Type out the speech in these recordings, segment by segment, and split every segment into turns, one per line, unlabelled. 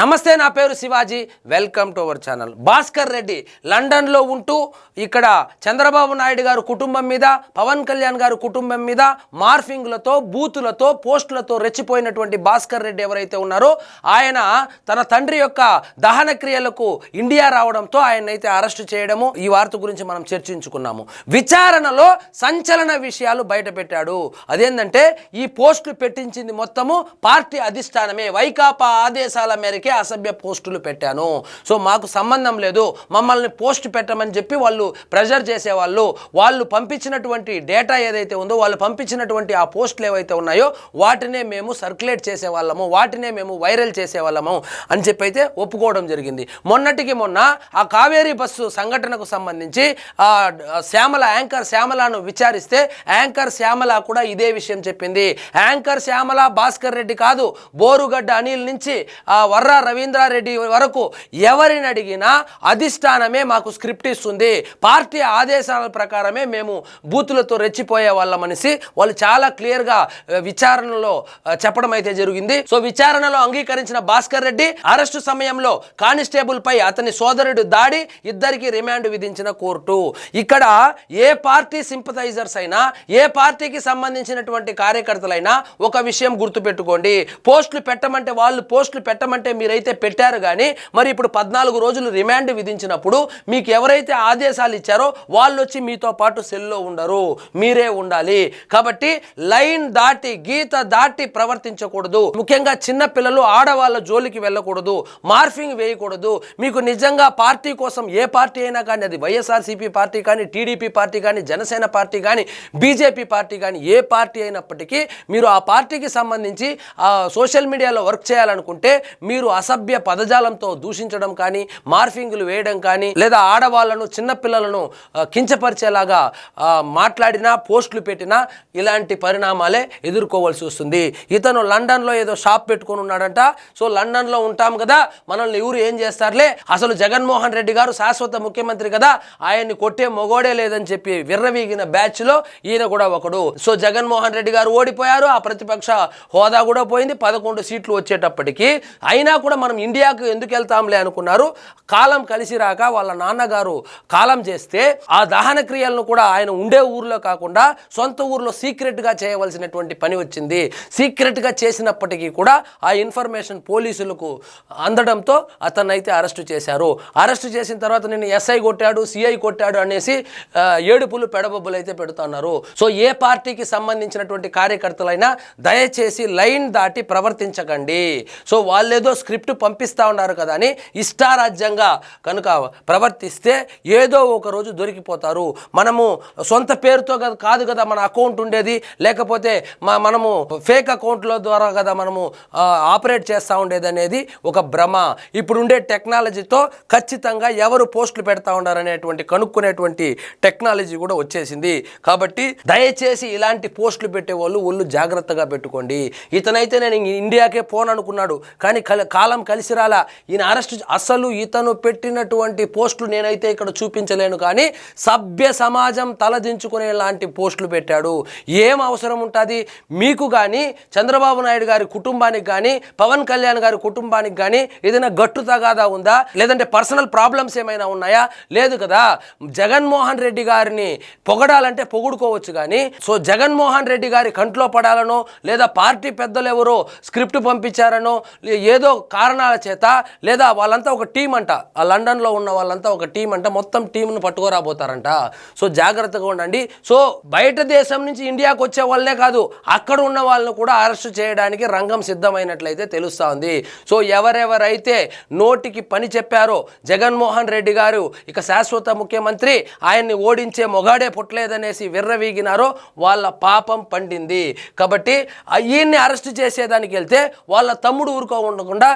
నమస్తే, నా పేరు Shivaji. Welcome to our channel. Bhaskar Reddy లండన్లో ఉంటూ ఇక్కడ చంద్రబాబు నాయుడు గారు కుటుంబం మీద, పవన్ కళ్యాణ్ గారు కుటుంబం మీద మార్ఫింగ్లతో, బూతులతో, పోస్టులతో రెచ్చిపోయినటువంటి భాస్కర్ రెడ్డి ఎవరైతే ఉన్నారో ఆయన తన తండ్రి యొక్క దహన క్రియలకు ఇండియా రావడంతో ఆయనైతే అరెస్టు చేయడము, ఈ వార్త గురించి మనం చర్చించుకున్నాము. విచారణలో సంచలన విషయాలు బయటపెట్టాడు. అదేంటంటే ఈ పోస్టులు పెట్టించింది మొత్తము పార్టీ అధిష్టానమే. వైకాపా ఆదేశాల మేరకు అసభ్య పోస్టులు పెట్టాను, సో మాకు సంబంధం లేదు, మమ్మల్ని పోస్ట్ పెట్టమని చెప్పి వాళ్ళు ప్రెజర్ చేసేవాళ్ళు. వాళ్ళు పంపించినటువంటి డేటా ఏదైతే ఉందో, వాళ్ళు పంపించినటువంటి ఆ పోస్టులు ఏవైతే ఉన్నాయో వాటినే మేము సర్క్యులేట్ చేసేవాళ్ళము, వాటినే మేము వైరల్ చేసేవాళ్ళము అని చెప్పి అయితే ఒప్పుకోవడం జరిగింది. మొన్నటికి మొన్న ఆ కావేరీ బస్సు సంఘటనకు సంబంధించి శ్యామల, యాంకర్ శ్యామలను విచారిస్తే యాంకర్ శ్యామల కూడా ఇదే విషయం చెప్పింది. యాంకర్ శ్యామల భాస్కర్ రెడ్డి కాదు, బోరుగడ్డ అనిల్ నుంచి వర్ర రవీంద్రారెడ్డి వరకు ఎవరిని అడిగినా అధిష్టానమే మాకు స్క్రిప్ట్ ఇస్తుంది, పార్టీ ఆదేశాల ప్రకారమే మేము బూతులతో రెచ్చిపోయే వాళ్ళమనేసి వాళ్ళు చాలా క్లియర్గా విచారణలో చెప్పడం అయితే జరిగింది. సో విచారణలో అంగీకరించిన భాస్కర్ రెడ్డి అరెస్టు సమయంలో కానిస్టేబుల్ పై అతని సోదరుడు దాడి, ఇద్దరికి రిమాండ్ విధించిన కోర్టు. ఇక్కడ ఏ పార్టీ సింపథైజర్స్ అయినా, ఏ పార్టీకి సంబంధించినటువంటి కార్యకర్తలైనా ఒక విషయం గుర్తుపెట్టుకోండి, పోస్టులు పెట్టమంటే వాళ్ళు పోస్టులు పెట్టమంటే మీరైతే పెట్టారు, కానీ మరి ఇప్పుడు 14 రోజులు రిమాండ్ విధించినప్పుడు మీకు ఎవరైతే ఆదేశాలు ఇచ్చారో వాళ్ళు వచ్చి మీతో పాటు సెల్లో ఉండరు, మీరే ఉండాలి. కాబట్టి లైన్ దాటి, గీత దాటి ప్రవర్తించకూడదు. ముఖ్యంగా చిన్న పిల్లలు, ఆడవాళ్ళ జోలికి వెళ్ళకూడదు, మార్ఫింగ్ వేయకూడదు. మీకు నిజంగా పార్టీ కోసం ఏ పార్టీ అయినా కానీ, అది వైఎస్ఆర్సీపీ పార్టీ కానీ, టీడీపీ పార్టీ కానీ, జనసేన పార్టీ కానీ, బీజేపీ పార్టీ కానీ, ఏ పార్టీ అయినప్పటికీ మీరు ఆ పార్టీకి సంబంధించి సోషల్ మీడియాలో వర్క్ చేయాలనుకుంటే మీరు అసభ్య పదజాలంతో దూషించడం కానీ, మార్ఫింగ్లు వేయడం కానీ, లేదా ఆడవాళ్లను, చిన్నపిల్లలను కించపరిచేలాగా మాట్లాడినా, పోస్టులు పెట్టినా ఇలాంటి పరిణామాలే ఎదుర్కోవాల్సి వస్తుంది. ఇతను లండన్లో ఏదో షాప్ పెట్టుకొని ఉన్నాడంట. సో లండన్లో ఉంటాం కదా, మనల్ని ఎవరు ఏం చేస్తారులే, అసలు జగన్మోహన్ రెడ్డి గారు శాశ్వత ముఖ్యమంత్రి కదా, ఆయన్ని కొట్టే మొగోడే లేదని చెప్పి విర్రవీగిన బ్యాచ్లో ఈయన కూడా ఒకడు. సో జగన్మోహన్ రెడ్డి గారు ఓడిపోయారు, ఆ ప్రతిపక్ష హోదా కూడా పోయింది, 11 సీట్లు వచ్చేటప్పటికి. అయినా కూడా మనం ఇండియాకు ఎందుకు వెళ్తాంలే అనుకున్నారు. కాలం కలిసి రాక వాళ్ళ నాన్నగారు కాలం చేస్తే ఆ దహన క్రియలను కూడా ఆయన ఉండే ఊర్లో కాకుండా సొంత ఊర్లో సీక్రెట్గా చేయవలసినటువంటి పని వచ్చింది. సీక్రెట్గా చేసినప్పటికీ కూడా ఆ ఇన్ఫర్మేషన్ పోలీసులకు అందడంతో అతన్నైతే అరెస్టు చేశారు. అరెస్టు చేసిన తర్వాత నేను ఎస్ఐ కొట్టాడు, సిఐ కొట్టాడు అనేసి ఏడుపులు పెడబొబ్బులు అయితే పెడుతున్నారు. సో ఏ పార్టీకి సంబంధించినటువంటి కార్యకర్తలైనా దయచేసి లైన్ దాటి ప్రవర్తించకండి. సో వాళ్ళేదో స్క్రిప్ట్ పంపిస్తూ ఉన్నారు కదా అని ఇష్టారాజ్యంగా కనుక ప్రవర్తిస్తే ఏదో ఒక రోజు దొరికిపోతారు. మనము సొంత పేరుతో కాదు కదా మన అకౌంట్ ఉండేది, లేకపోతే మనము ఫేక్ అకౌంట్ల ద్వారా కదా మనము ఆపరేట్ చేస్తూ ఉండేది అనేది ఒక భ్రమ. ఇప్పుడుండే టెక్నాలజీతో ఖచ్చితంగా ఎవరు పోస్టులు పెడతా ఉన్నారనేటువంటి కనుక్కునేటువంటి టెక్నాలజీ కూడా వచ్చేసింది. కాబట్టి దయచేసి ఇలాంటి పోస్టులు పెట్టే వాళ్ళు ఒళ్ళు జాగ్రత్తగా పెట్టుకోండి. ఇతనైతే నేను ఇండియాకే పోననుకున్నాడు, కానీ కాలం కలిసి రాలా. ఈయన అరెస్ట్, అసలు ఇతను పెట్టినటువంటి పోస్టులు నేనైతే ఇక్కడ చూపించలేను, కానీ సభ్య సమాజం తలదించుకునే లాంటి పోస్టులు పెట్టాడు. ఏం అవసరం ఉంటుంది మీకు కానీ, చంద్రబాబు నాయుడు గారి కుటుంబానికి కానీ, పవన్ కళ్యాణ్ గారి కుటుంబానికి కానీ ఏదైనా గట్టు తగాదా ఉందా, లేదంటే పర్సనల్ ప్రాబ్లమ్స్ ఏమైనా ఉన్నాయా? లేదు కదా. జగన్మోహన్ రెడ్డి గారిని పొగడాలంటే పొగుడుకోవచ్చు, కానీ సో జగన్మోహన్ రెడ్డి గారి కంట్లో పడాలనో, లేదా పార్టీ పెద్దలు ఎవరో స్క్రిప్ట్ పంపించారనో, ఏదో కారణాల చేత, లేదా వాళ్ళంతా ఒక టీం అంట, ఆ లండన్లో ఉన్న వాళ్ళంతా ఒక టీం అంట, మొత్తం టీంను పట్టుకోరాబోతారంట. సో జాగ్రత్తగా ఉండండి. సో బయట దేశం నుంచి ఇండియాకు వచ్చే వాళ్ళే కాదు, అక్కడ ఉన్న వాళ్ళను కూడా అరెస్ట్ చేయడానికి రంగం సిద్ధమైనట్లయితే తెలుస్తూ ఉంది. సో ఎవరెవరైతే నోటికి పని చెప్పారో, జగన్మోహన్ రెడ్డి గారు ఇక శాశ్వత ముఖ్యమంత్రి, ఆయన్ని ఓడించే మొగాడే పుట్టలేదనేసి విర్రవీగినారో వాళ్ళ పాపం పండింది. కాబట్టి ఈయన్ని అరెస్ట్ చేసేదానికి వెళ్తే వాళ్ళ తమ్ముడు ఊరుకో ఉండకుండా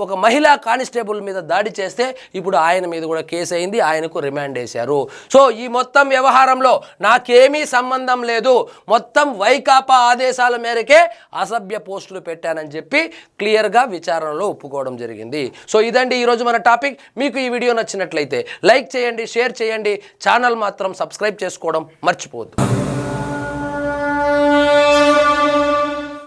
ఒక మహిళా కానిస్టేబుల్ మీద దాడి చేస్తే ఇప్పుడు ఆయన మీద కూడా కేసు అయింది, ఆయనకు రిమాండ్ వేశారు. సో ఈ మొత్తం వ్యవహారంలో నాకేమీ సంబంధం లేదు, మొత్తం వైకాపా ఆదేశాల మేరకే అసభ్య పోస్టులు పెట్టానని చెప్పి క్లియర్గా విచారణలో ఒప్పుకోవడం జరిగింది. సో ఇదండి ఈరోజు మన టాపిక్. మీకు ఈ వీడియో నచ్చినట్లయితే లైక్ చేయండి, షేర్ చేయండి, ఛానల్ మాత్రం సబ్స్క్రైబ్ చేసుకోవడం మర్చిపోవద్దు.